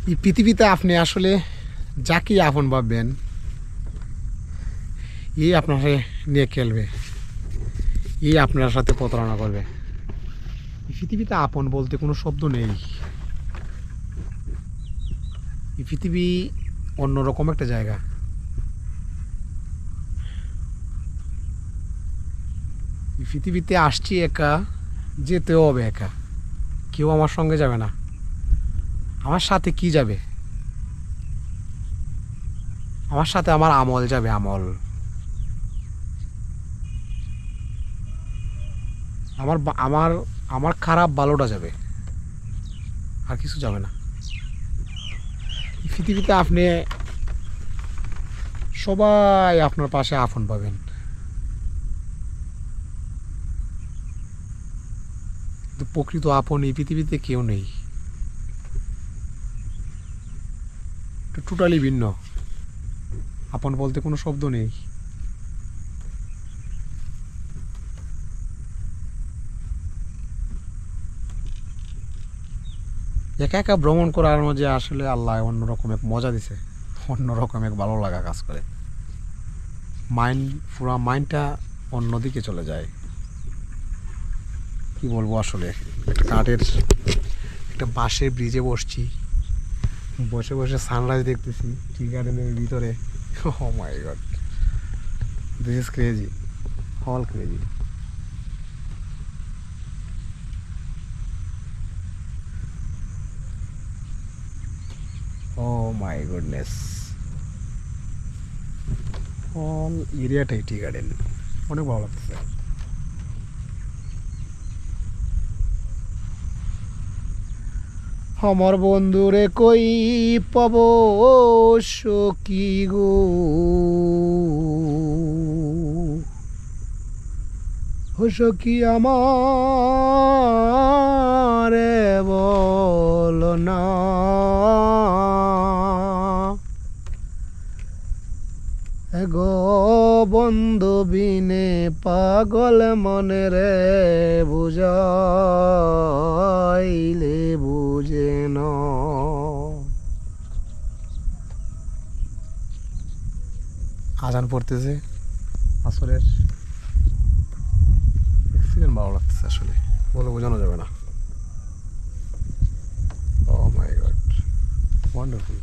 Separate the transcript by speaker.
Speaker 1: এই পৃথিবীতে আপনি আসলে যাকেই আপন ভাববেন এই আপনাকে নিয়ে খেলবে, এই আপনার সাথে প্রতারণা করবে। এই পৃথিবীতে আপন বলতে কোনো শব্দ নেই। এই পৃথিবী অন্যরকম একটা জায়গা। এই পৃথিবীতে আসছি একা, যেতেও হবে একা। কেউ আমার সঙ্গে যাবে না। আমার সাথে কি যাবে? আমার সাথে আমার আমল যাবে, আমল। আমার আমার আমার খারাপ ভালোটা যাবে, আর কিছু যাবে না। এই পৃথিবীতে আপনি সবাই আপনার পাশে আপন পাবেন, কিন্তু প্রকৃত আপন এই পৃথিবীতে কেউ নেই। টোটালি ভিন্ন। আপন বলতে কোনো শব্দ নেই। একা একা ভ্রমণ করার মধ্যে আসলে আল্লাহ অন্যরকম এক মজা দিছে, অন্যরকম এক ভালো লাগা কাজ করে। পুরা মাইন্ডটা অন্যদিকে চলে যায়। কি বলবো আসলে, একটা বাঁশের ব্রিজে বসছি, বসে বসে সানরাইজ দেখতেছি টি গার্ডেনের ভিতরে। Oh my god, this is crazy, all crazy. Oh my goodness, all এরিয়াটাই টি গার্ডেন। অনেক ভালো লাগতেছে। আমার বন্ধুরে কই পাব সখী গো, ও সখী আমারে বল না, গো বন্ধু বিনে পাগল মনে রে বুঝাইলে বুঝে না। আজান পড়তেছে আসরের, ভালো লাগতেছে আসলে, বলে বোঝানো যাবে না। ও মাই গড, ওয়ান্ডারফুল।